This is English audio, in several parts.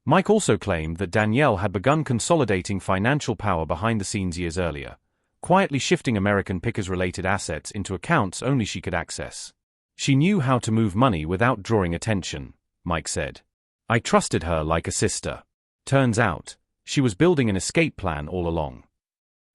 Mike also claimed that Danielle had begun consolidating financial power behind the scenes years earlier, quietly shifting American Pickers-related assets into accounts only she could access. She knew how to move money without drawing attention, Mike said. I trusted her like a sister. Turns out, she was building an escape plan all along.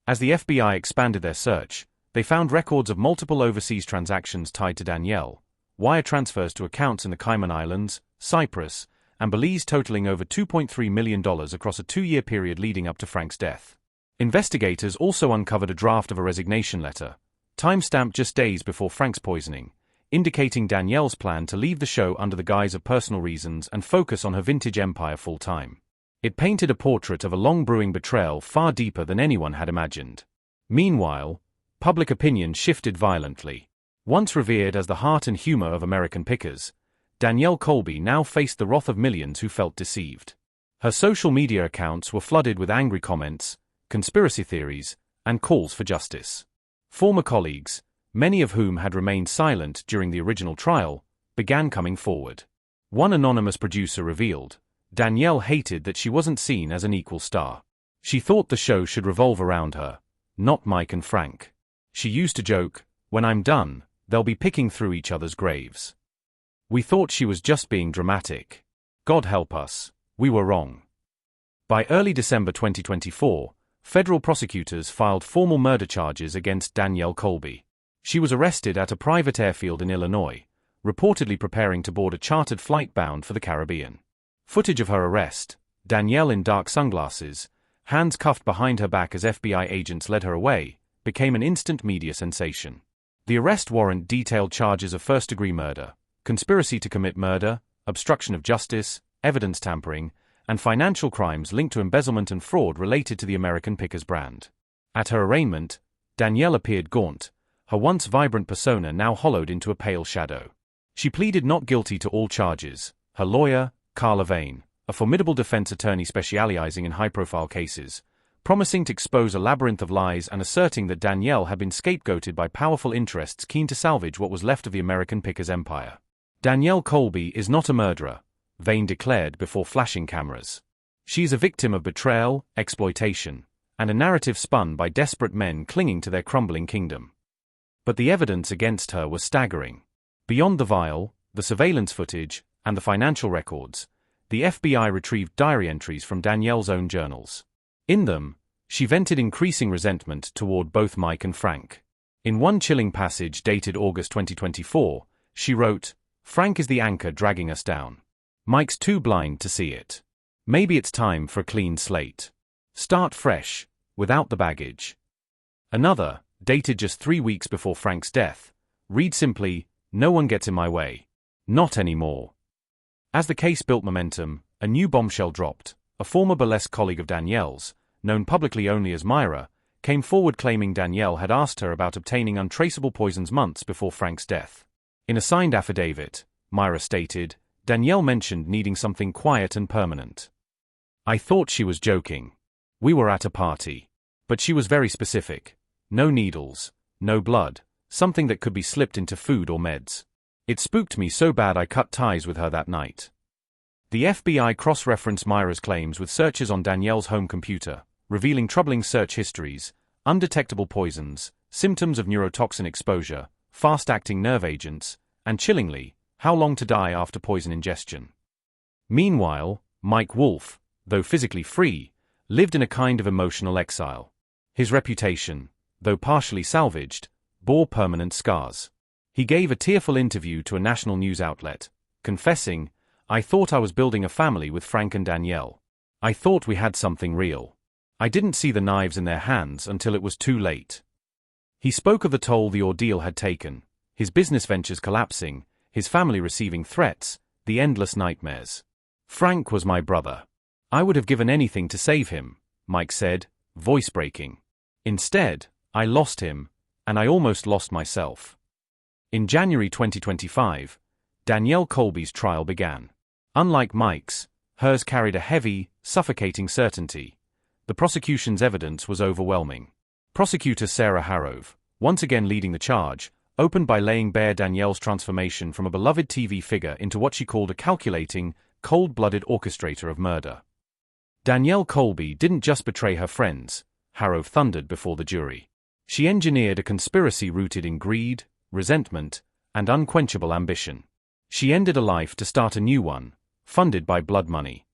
As the FBI expanded their search, they found records of multiple overseas transactions tied to Danielle, wire transfers to accounts in the Cayman Islands, Cyprus, and Belize totaling over $2.3 million across a 2-year period leading up to Frank's death. Investigators also uncovered a draft of a resignation letter, time-stamped just days before Frank's poisoning, indicating Danielle's plan to leave the show under the guise of personal reasons and focus on her vintage empire full-time. It painted a portrait of a long-brewing betrayal far deeper than anyone had imagined. Meanwhile, public opinion shifted violently. Once revered as the heart and humor of American Pickers, Danielle Colby now faced the wrath of millions who felt deceived. Her social media accounts were flooded with angry comments, conspiracy theories, and calls for justice. Former colleagues, many of whom had remained silent during the original trial, began coming forward. One anonymous producer revealed, Danielle hated that she wasn't seen as an equal star. She thought the show should revolve around her, not Mike and Frank. She used to joke, "When I'm done, they'll be picking through each other's graves." We thought she was just being dramatic. God help us, we were wrong. By early December 2024, federal prosecutors filed formal murder charges against Danielle Colby. She was arrested at a private airfield in Illinois, reportedly preparing to board a chartered flight bound for the Caribbean. Footage of her arrest, Danielle in dark sunglasses, hands cuffed behind her back as FBI agents led her away, became an instant media sensation. The arrest warrant detailed charges of first-degree murder, conspiracy to commit murder, obstruction of justice, evidence tampering, and financial crimes linked to embezzlement and fraud related to the American Pickers brand. At her arraignment, Danielle appeared gaunt, her once vibrant persona now hollowed into a pale shadow. She pleaded not guilty to all charges. Her lawyer, Carla Vane, a formidable defense attorney specializing in high-profile cases, promising to expose a labyrinth of lies and asserting that Danielle had been scapegoated by powerful interests keen to salvage what was left of the American Pickers empire. Danielle Colby is not a murderer, Vane declared before flashing cameras. She is a victim of betrayal, exploitation, and a narrative spun by desperate men clinging to their crumbling kingdom. But the evidence against her was staggering. Beyond the vial, the surveillance footage, and the financial records, the FBI retrieved diary entries from Danielle's own journals. In them, she vented increasing resentment toward both Mike and Frank. In one chilling passage dated August 2024, she wrote, "Frank is the anchor dragging us down. Mike's too blind to see it. Maybe it's time for a clean slate. Start fresh, without the baggage." Another, dated just 3 weeks before Frank's death, read simply, "No one gets in my way. Not anymore." As the case built momentum, a new bombshell dropped. A former burlesque colleague of Danielle's, known publicly only as Myra, came forward claiming Danielle had asked her about obtaining untraceable poisons months before Frank's death. In a signed affidavit, Myra stated, Danielle mentioned needing something quiet and permanent. "I thought she was joking. We were at a party. But she was very specific. No needles, no blood, something that could be slipped into food or meds. It spooked me so bad I cut ties with her that night." The FBI cross-referenced Myra's claims with searches on Danielle's home computer, revealing troubling search histories, undetectable poisons, symptoms of neurotoxin exposure, fast-acting nerve agents, and chillingly, how long to die after poison ingestion. Meanwhile, Mike Wolfe, though physically free, lived in a kind of emotional exile. His reputation, though partially salvaged, bore permanent scars. He gave a tearful interview to a national news outlet, confessing, "I thought I was building a family with Frank and Danielle. I thought we had something real. I didn't see the knives in their hands until it was too late." He spoke of the toll the ordeal had taken, his business ventures collapsing, his family receiving threats, the endless nightmares. "Frank was my brother. I would have given anything to save him," Mike said, voice breaking. "Instead, I lost him, and I almost lost myself." In January 2025, Danielle Colby's trial began. Unlike Mike's, hers carried a heavy, suffocating certainty. The prosecution's evidence was overwhelming. Prosecutor Sarah Harrove, once again leading the charge, opened by laying bare Danielle's transformation from a beloved TV figure into what she called a calculating, cold-blooded orchestrator of murder. Danielle Colby didn't just betray her friends, Harrow thundered before the jury. She engineered a conspiracy rooted in greed, resentment, and unquenchable ambition. She ended a life to start a new one, funded by blood money.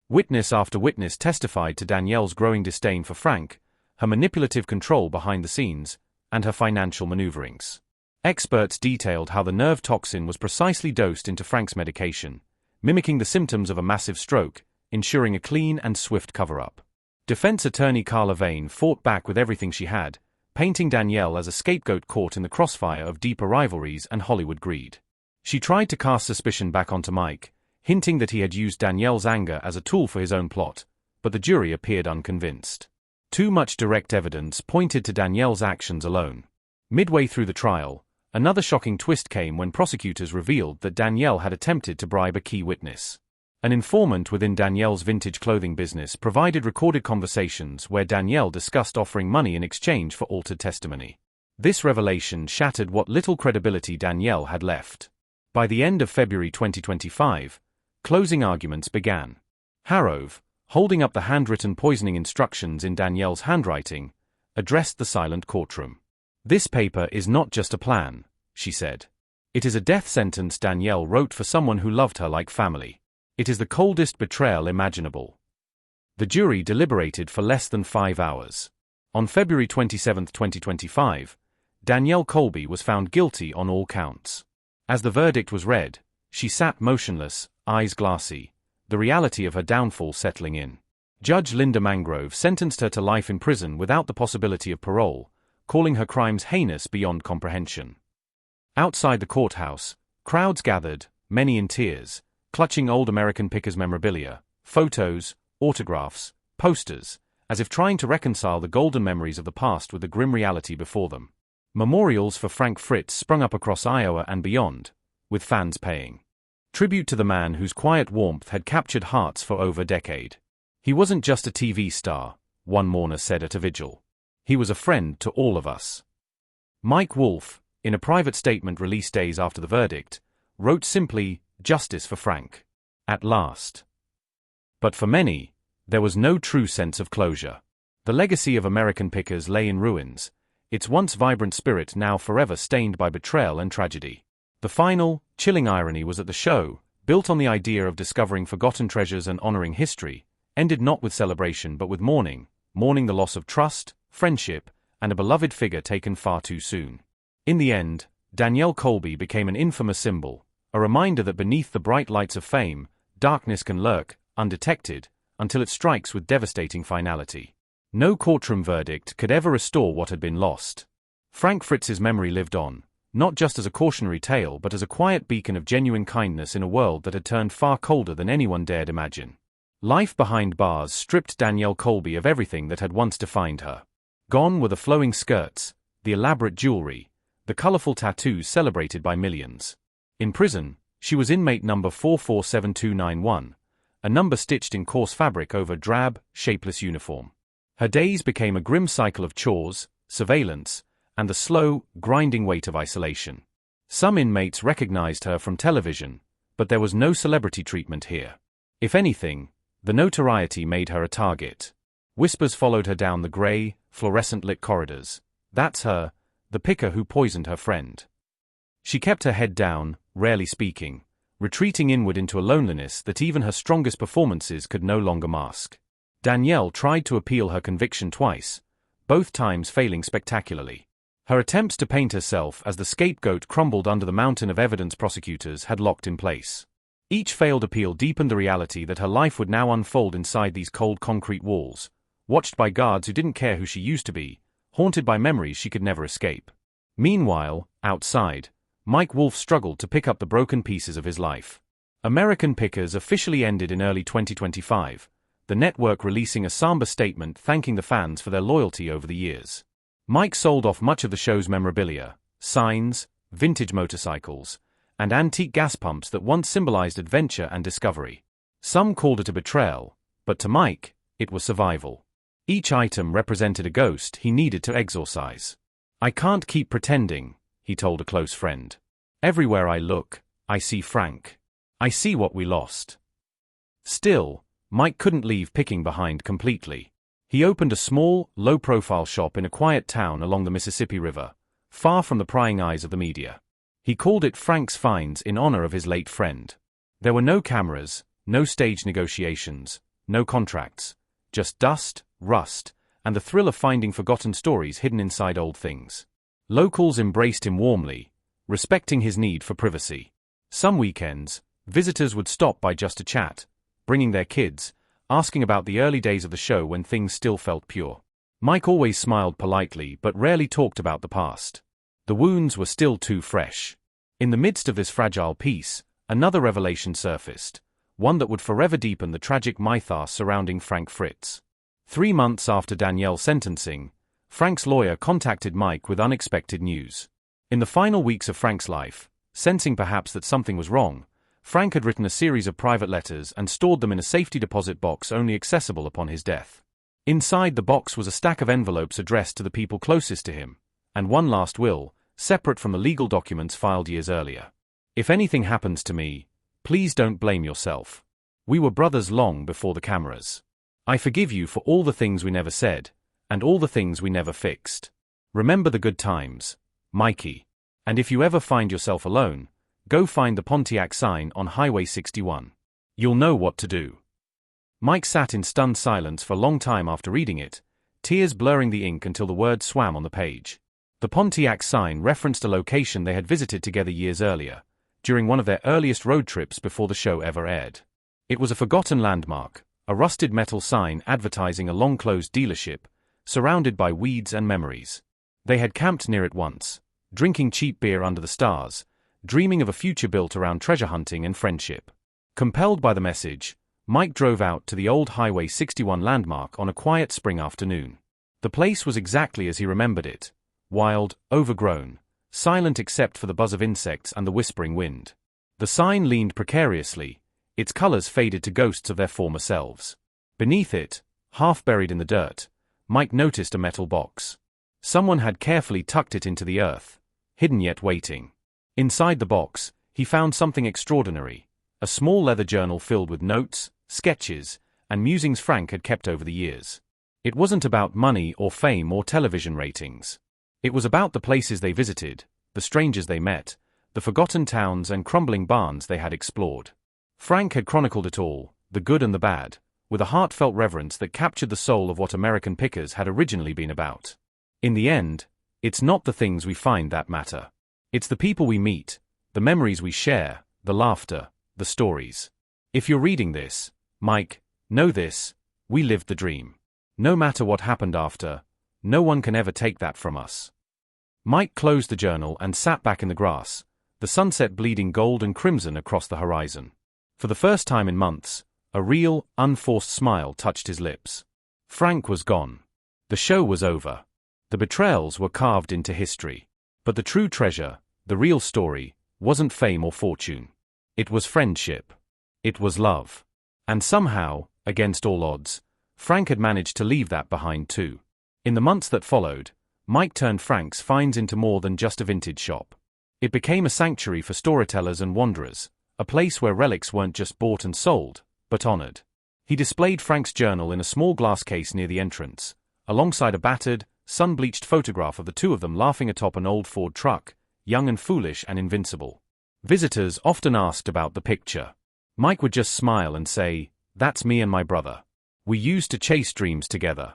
Witness after witness testified to Danielle's growing disdain for Frank, her manipulative control behind the scenes, and her financial maneuverings. Experts detailed how the nerve toxin was precisely dosed into Frank's medication, mimicking the symptoms of a massive stroke, ensuring a clean and swift cover-up. Defense attorney Carla Vane fought back with everything she had, painting Danielle as a scapegoat caught in the crossfire of deeper rivalries and Hollywood greed. She tried to cast suspicion back onto Mike, hinting that he had used Danielle's anger as a tool for his own plot, but the jury appeared unconvinced. Too much direct evidence pointed to Danielle's actions alone. Midway through the trial, another shocking twist came when prosecutors revealed that Danielle had attempted to bribe a key witness. An informant within Danielle's vintage clothing business provided recorded conversations where Danielle discussed offering money in exchange for altered testimony. This revelation shattered what little credibility Danielle had left. By the end of February 2025, closing arguments began. Harrow, holding up the handwritten poisoning instructions in Danielle's handwriting, addressed the silent courtroom. "This paper is not just a plan," she said. "It is a death sentence Danielle wrote for someone who loved her like family. It is the coldest betrayal imaginable." The jury deliberated for less than 5 hours. On February 27, 2025, Danielle Colby was found guilty on all counts. As the verdict was read, she sat motionless, eyes glassy, the reality of her downfall settling in. Judge Linda Mangrove sentenced her to life in prison without the possibility of parole, calling her crimes heinous beyond comprehension. Outside the courthouse, crowds gathered, many in tears, clutching old American Pickers memorabilia, photos, autographs, posters, as if trying to reconcile the golden memories of the past with the grim reality before them. Memorials for Frank Fritz sprung up across Iowa and beyond, with fans paying tribute to the man whose quiet warmth had captured hearts for over a decade. "He wasn't just a TV star," one mourner said at a vigil. "He was a friend to all of us." Mike Wolfe, in a private statement released days after the verdict, wrote simply, "Justice for Frank. At last." But for many, there was no true sense of closure. The legacy of American Pickers lay in ruins, its once vibrant spirit now forever stained by betrayal and tragedy. The final, chilling irony was that the show, built on the idea of discovering forgotten treasures and honoring history, ended not with celebration but with mourning the loss of trust, friendship, and a beloved figure taken far too soon. In the end, Danielle Colby became an infamous symbol, a reminder that beneath the bright lights of fame, darkness can lurk, undetected, until it strikes with devastating finality. No courtroom verdict could ever restore what had been lost. Frank Fritz's memory lived on, not just as a cautionary tale but as a quiet beacon of genuine kindness in a world that had turned far colder than anyone dared imagine. Life behind bars stripped Danielle Colby of everything that had once defined her. Gone were the flowing skirts, the elaborate jewelry, the colorful tattoos celebrated by millions. In prison, she was inmate number 447291, a number stitched in coarse fabric over drab, shapeless uniform. Her days became a grim cycle of chores, surveillance, and the slow, grinding weight of isolation. Some inmates recognized her from television, but there was no celebrity treatment here. If anything, the notoriety made her a target. Whispers followed her down the gray, fluorescent-lit corridors. "That's her, the picker who poisoned her friend." She kept her head down, rarely speaking, retreating inward into a loneliness that even her strongest performances could no longer mask. Danielle tried to appeal her conviction twice, both times failing spectacularly. Her attempts to paint herself as the scapegoat crumbled under the mountain of evidence prosecutors had locked in place. Each failed appeal deepened the reality that her life would now unfold inside these cold concrete walls, watched by guards who didn't care who she used to be, haunted by memories she could never escape. Meanwhile, outside, Mike Wolfe struggled to pick up the broken pieces of his life. American Pickers officially ended in early 2025, the network releasing a somber statement thanking the fans for their loyalty over the years. Mike sold off much of the show's memorabilia, signs, vintage motorcycles, and antique gas pumps that once symbolized adventure and discovery. Some called it a betrayal, but to Mike, it was survival. Each item represented a ghost he needed to exorcise. "I can't keep pretending," he told a close friend. "Everywhere I look, I see Frank. I see what we lost." Still, Mike couldn't leave picking behind completely. He opened a small, low-profile shop in a quiet town along the Mississippi River, far from the prying eyes of the media. He called it Frank's Finds in honor of his late friend. There were no cameras, no stage negotiations, no contracts, just dust, rust, and the thrill of finding forgotten stories hidden inside old things. Locals embraced him warmly, respecting his need for privacy. Some weekends, visitors would stop by just to chat, bringing their kids, asking about the early days of the show when things still felt pure. Mike always smiled politely but rarely talked about the past. The wounds were still too fresh. In the midst of this fragile peace, another revelation surfaced, one that would forever deepen the tragic mythos surrounding Frank Fritz. 3 months after Danielle's sentencing, Frank's lawyer contacted Mike with unexpected news. In the final weeks of Frank's life, sensing perhaps that something was wrong, Frank had written a series of private letters and stored them in a safety deposit box only accessible upon his death. Inside the box was a stack of envelopes addressed to the people closest to him, and one last will, separate from the legal documents filed years earlier. If anything happens to me, please don't blame yourself. We were brothers long before the cameras. I forgive you for all the things we never said, and all the things we never fixed. Remember the good times, Mikey. And if you ever find yourself alone, go find the Pontiac sign on Highway 61. You'll know what to do. Mike sat in stunned silence for a long time after reading it, tears blurring the ink until the words swam on the page. The Pontiac sign referenced a location they had visited together years earlier, during one of their earliest road trips before the show ever aired. It was a forgotten landmark, a rusted metal sign advertising a long-closed dealership, surrounded by weeds and memories. They had camped near it once, drinking cheap beer under the stars, dreaming of a future built around treasure hunting and friendship. Compelled by the message, Mike drove out to the old Highway 61 landmark on a quiet spring afternoon. The place was exactly as he remembered it, wild, overgrown, silent except for the buzz of insects and the whispering wind. The sign leaned precariously, its colors faded to ghosts of their former selves. Beneath it, half buried in the dirt, Mike noticed a metal box. Someone had carefully tucked it into the earth, hidden yet waiting. Inside the box, he found something extraordinary, a small leather journal filled with notes, sketches, and musings Frank had kept over the years. It wasn't about money or fame or television ratings. It was about the places they visited, the strangers they met, the forgotten towns and crumbling barns they had explored. Frank had chronicled it all, the good and the bad, with a heartfelt reverence that captured the soul of what American Pickers had originally been about. In the end, it's not the things we find that matter. It's the people we meet, the memories we share, the laughter, the stories. If you're reading this, Mike, know this, we lived the dream. No matter what happened after, no one can ever take that from us. Mike closed the journal and sat back in the grass, the sunset bleeding gold and crimson across the horizon. For the first time in months, a real, unforced smile touched his lips. Frank was gone. The show was over. The betrayals were carved into history. But the true treasure, the real story, wasn't fame or fortune. It was friendship. It was love. And somehow, against all odds, Frank had managed to leave that behind too. In the months that followed, Mike turned Frank's Finds into more than just a vintage shop. It became a sanctuary for storytellers and wanderers, a place where relics weren't just bought and sold, but honored. He displayed Frank's journal in a small glass case near the entrance, alongside a battered, sun-bleached photograph of the two of them laughing atop an old Ford truck, young and foolish and invincible. Visitors often asked about the picture. Mike would just smile and say, "That's me and my brother. We used to chase dreams together."